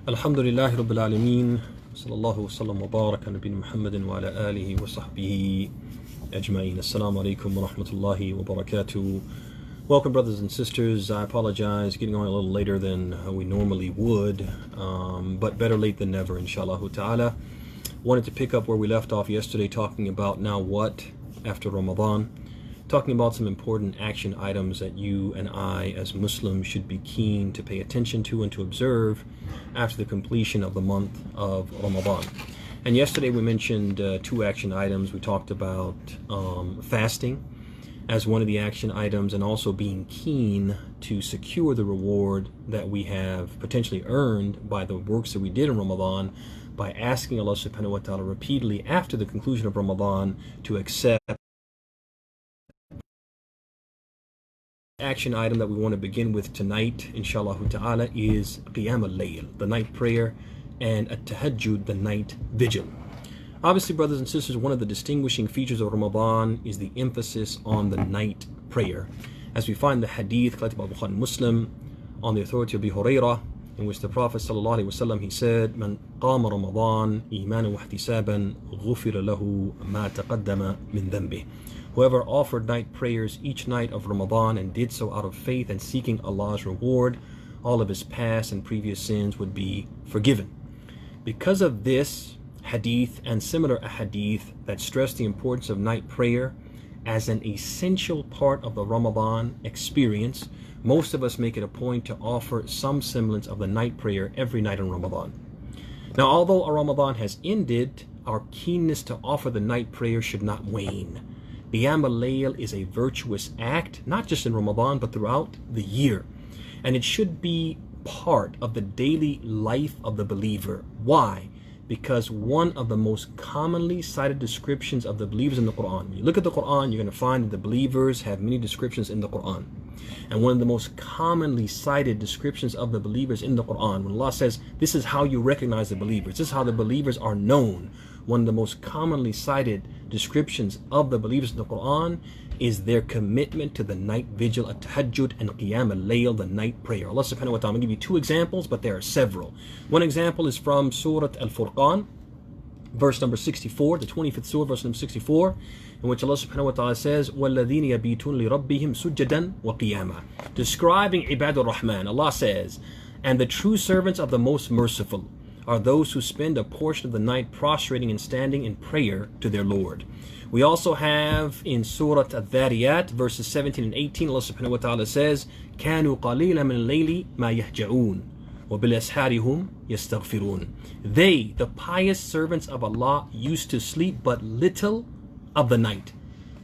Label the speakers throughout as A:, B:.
A: Alhamdulillahi Rabbil Alameen. Sallallahu wa sallam wa baraka nabina Muhammadin wa ala alihi wa sahbihi ajma'in. Assalamu alaikum wa rahmatullahi wa barakatuh. Welcome, brothers and sisters. I apologize getting on a little later than we normally would, but better late than never, inshallah ta'ala. Wanted to pick up where we left off yesterday, talking about now what after Ramadan, talking about some important action items that you and I as Muslims should be keen to pay attention to and to observe after the completion of the month of Ramadan. And yesterday we mentioned two action items. We talked about fasting as one of the action items, and also being keen to secure the reward that we have potentially earned by the works that we did in Ramadan, by asking Allah subhanahu wa ta'ala repeatedly after the conclusion of Ramadan to accept. Action item that we want to begin with tonight, inshallah ta'ala, is Qiyam al-Layl, the night prayer, and at-Tahajjud, the night vigil. Obviously, brothers and sisters, one of the distinguishing features of Ramadan is the emphasis on the night prayer. As we find the hadith collected by Bukhari Muslim on the authority of Abu Hurairah, in which the Prophet ﷺ, he said, "Man qama Ramadan imanan wa ihtisaban ghufira lahu ma taqaddama min dhanbih." Whoever offered night prayers each night of Ramadan and did so out of faith and seeking Allah's reward, all of his past and previous sins would be forgiven. Because of this hadith and similar hadith that stress the importance of night prayer as an essential part of the Ramadan experience, most of us make it a point to offer some semblance of the night prayer every night in Ramadan. Now, although our Ramadan has ended, our keenness to offer the night prayer should not wane. Qiyam al-Layl is a virtuous act, not just in Ramadan, but throughout the year. And it should be part of the daily life of the believer. Why? Because one of the most commonly cited descriptions of the believers in the Quran, when you look at the Quran, you're going to find that the believers have many descriptions in the Quran. And one of the most commonly cited descriptions of the believers in the Quran, when Allah says, this is how you recognize the believers, this is how the believers are known, one of the most commonly cited descriptions of the believers in the Quran is their commitment to the night vigil, at-Tahajjud, and Qiyam al-Layl, the night prayer. Allah subhanahu wa ta'ala, I'm going to give you two examples, but there are several. One example is from Surah Al-Furqan, verse number 64, the 25th surah, verse number 64, in which Allah subhanahu wa ta'ala says, وَالَّذِينَ يَبِيتُونَ لِرَبِّهِمْ سُجَّدًا وَقِيَامًا. Describing Ibadur Rahman, Allah says, and the true servants of the Most Merciful are those who spend a portion of the night prostrating and standing in prayer to their Lord. We also have in Surah Al-Dhariyat, verses 17 and 18, Allah subhanahu wa ta'ala says, كَانُوا قَلِيلًا مِنَ اللَّيْلِ مَا يَهْجَعُونَ وَبِالْأَسْحَارِ هُمْ يَسْتَغْفِرُونَ. They, the pious servants of Allah, used to sleep but little of the night,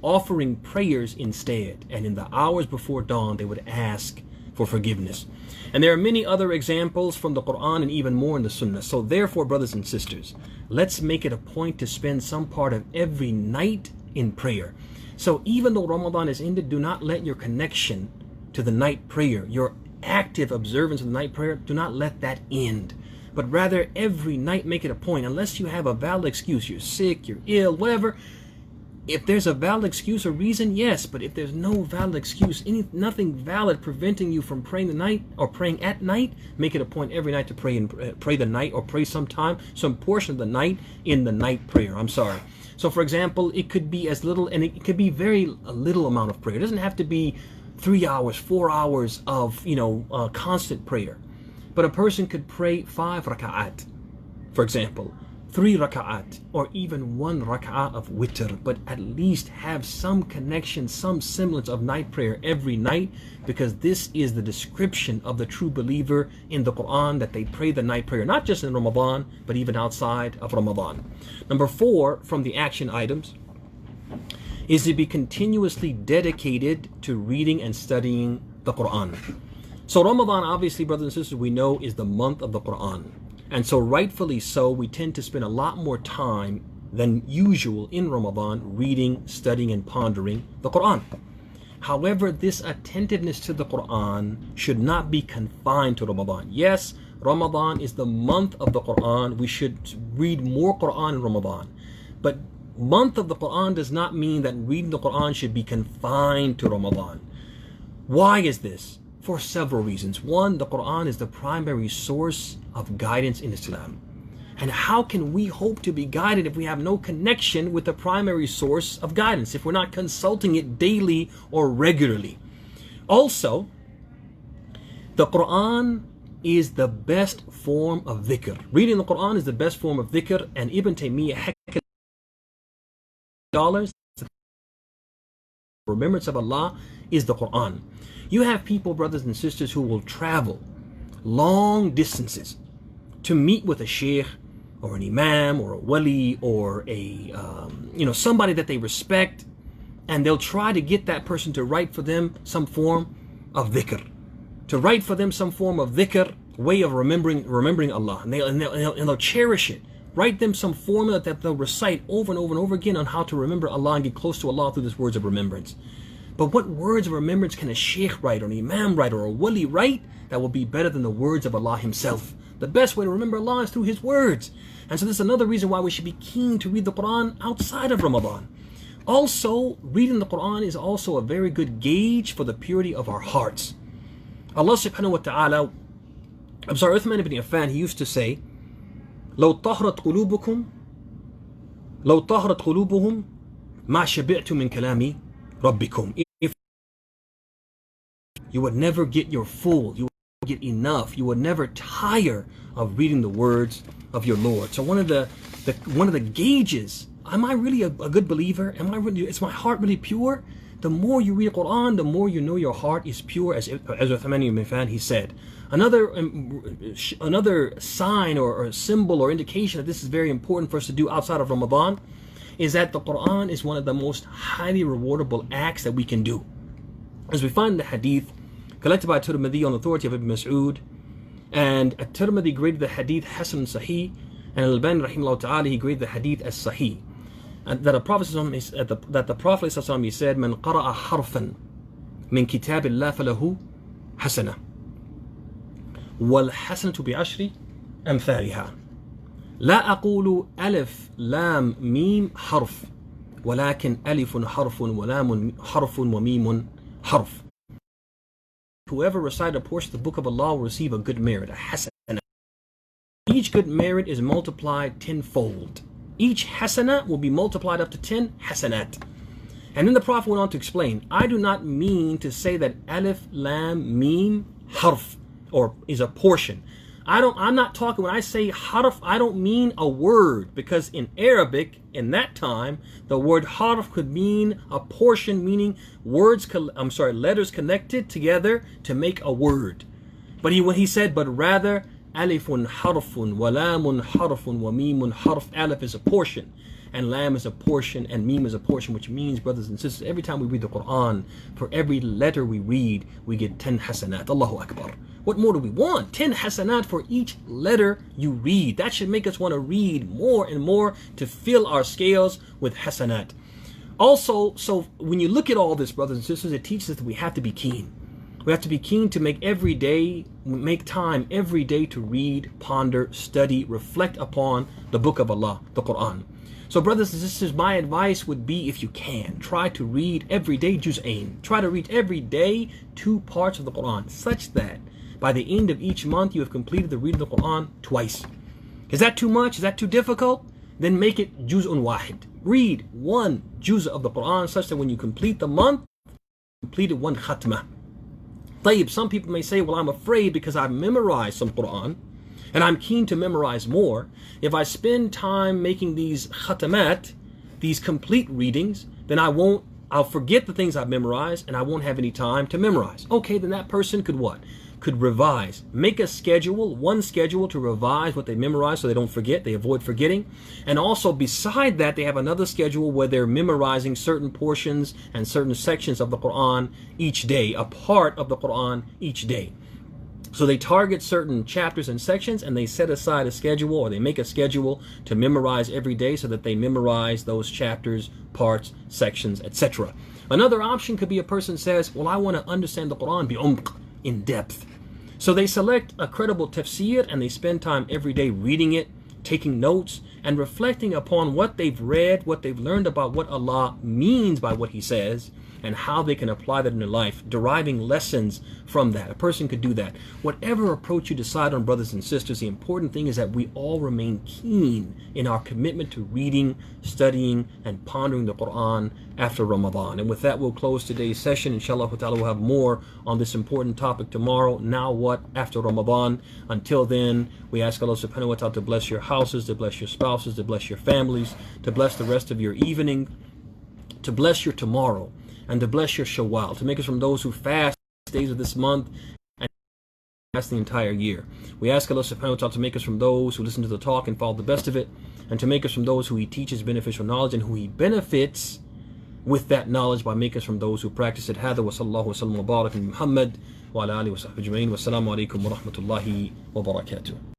A: offering prayers instead, and in the hours before dawn they would ask for forgiveness. And there are many other examples from the Quran and even more in the Sunnah. So therefore, brothers and sisters, let's make it a point to spend some part of every night in prayer. So even though Ramadan is ended, do not let your connection to the night prayer, your active observance of the night prayer, do not let that end. But rather every night make it a point, unless you have a valid excuse, you're sick, you're ill, whatever. If there's a valid excuse or reason, yes, but if there's no valid excuse, nothing valid preventing you from praying the night or praying at night, make it a point every night to pray and pray the night, or pray some portion of the night in the night prayer. So for example, it could be as little, and it could be a little amount of prayer. It doesn't have to be 3 hours, 4 hours of constant prayer. But a person could pray 5 raka'at, for example, 3 raka'at, or even 1 raka'at of witr, but at least have some connection, some semblance of night prayer every night, because this is the description of the true believer in the Quran, that they pray the night prayer, not just in Ramadan, but even outside of Ramadan. Number 4 from the action items is to be continuously dedicated to reading and studying the Quran. So Ramadan, obviously, brothers and sisters, we know is the month of the Quran. And so rightfully so, we tend to spend a lot more time than usual in Ramadan reading, studying, and pondering the Quran. However, this attentiveness to the Quran should not be confined to Ramadan. Yes, Ramadan is the month of the Quran. We should read more Quran in Ramadan. But month of the Quran does not mean that reading the Quran should be confined to Ramadan. Why is this? For several reasons. One, the Quran is the primary source of guidance in Islam. And how can we hope to be guided if we have no connection with the primary source of guidance, if we're not consulting it daily or regularly? Also, the Quran is the best form of dhikr. Reading the Quran is the best form of dhikr, and Ibn Taymiyyah $, remembrance of Allah is the Quran. You have people, brothers and sisters, who will travel long distances to meet with a sheikh or an imam or a wali or a somebody that they respect, and they'll try to get that person to write for them some form of dhikr, way of remembering Allah, and they'll cherish it. Write them some formula that they'll recite over and over and over again on how to remember Allah and get close to Allah through these words of remembrance. But what words of remembrance can a sheikh write, or an imam write, or a wali write that will be better than the words of Allah Himself? The best way to remember Allah is through His words. And so this is another reason why we should be keen to read the Quran outside of Ramadan. Also, reading the Quran is also a very good gauge for the purity of our hearts. Allah subhanahu wa ta'ala, Uthman ibn Affan, he used to say, لو طهرت قلوبهم ما شبعت من كلام ربكم. If you would never get your full, you would never get enough, you would never tire of reading the words of your Lord. So one of the gauges, am I really a good believer? Is my heart really pure? The more you read Quran, the more you know your heart is pure, as Uthman ibn Affan, he said. Another sign or symbol or indication that this is very important for us to do outside of Ramadan is that the Quran is one of the most highly rewardable acts that we can do. As we find in the hadith collected by Tirmidhi on authority of Ibn Mas'ud, and Tirmidhi graded the hadith Hasan Sahih, and Al-Albani rahimahullah ta'ala, he graded the hadith as Sahih. And that the Prophet he said, "Man qara'a harfan min kitabillah falahu hasana, wal hasanatu bi'ashri amthaliha. لا أقول ألف لام ميم حرف ولكن ألف حرف ولام حرف وميم حرف." Whoever recited a portion of the book of Allah will receive a good merit, a hasana. Each good merit is multiplied tenfold. Each hasana will be multiplied up to 10 hasanat. And then the Prophet went on to explain, I do not mean to say that alif, lam, mim, harf, or is a portion. I'm not talking, when I say harf, I don't mean a word, because in Arabic, in that time, the word harf could mean a portion, meaning letters connected together to make a word. But when he said, but rather, alifun harfun, wa lamun harfun, wa mimun harf. Alif is a portion, and lam is a portion, and mim is a portion, which means, brothers and sisters, every time we read the Quran, for every letter we read, we get 10 hasanat. Allahu Akbar. What more do we want? 10 hasanat for each letter you read. That should make us want to read more and more to fill our scales with hasanat. Also, so when you look at all this, brothers and sisters, it teaches us that we have to be keen. We have to be keen to make time every day to read, ponder, study, reflect upon the book of Allah, the Quran. So brothers and sisters, my advice would be, if you can, try to read every day juz'ain. Try to read every day 2 parts of the Quran, such that by the end of each month you have completed the reading of the Quran twice. Is that too much? Is that too difficult? Then make it juz'un wahid. Read 1 juz of the Quran, such that when you complete the month, you completed 1 khatmah. Some people may say, well, I'm afraid because I've memorized some Quran and I'm keen to memorize more. If I spend time making these khatamat, these complete readings, then I'll forget the things I've memorized and I won't have any time to memorize. Okay, then that person could what? Could revise. Make a schedule, 1 schedule to revise what they memorize so they don't forget, they avoid forgetting. And also beside that, they have another schedule where they're memorizing certain portions and certain sections of the Quran each day, a part of the Quran each day. So they target certain chapters and sections, and they set aside a schedule, or they make a schedule to memorize every day so that they memorize those chapters, parts, sections, etc. Another option could be a person says, well, I want to understand the Quran bi-umq, in depth. So they select a credible tafsir and they spend time every day reading it, taking notes, and reflecting upon what they've read, what they've learned about what Allah means by what He says, and how they can apply that in their life, deriving lessons from that. A person could do that. Whatever approach you decide on, brothers and sisters, the important thing is that we all remain keen in our commitment to reading, studying, and pondering the Quran after Ramadan. And with that, we'll close today's session. Inshallah ta'ala, we'll have more on this important topic tomorrow. Now what after Ramadan? Until then, we ask Allah subhanahu wa ta'ala to bless your houses, to bless your spouses, to bless your families, to bless the rest of your evening, to bless your tomorrow, and to bless your Shawwal, to make us from those who fast days of this month and fast the entire year. We ask Allah subhanahu wa ta'ala to make us from those who listen to the talk and follow the best of it, and to make us from those who He teaches beneficial knowledge and who He benefits with that knowledge by making us from those who practice it. Hada wa sallallahu wa sallam wa barak in Muhammad wa ala alihi wa sahbihi ajma'in. Wassalamu alaikum wa rahmatullahi wa barakatuh.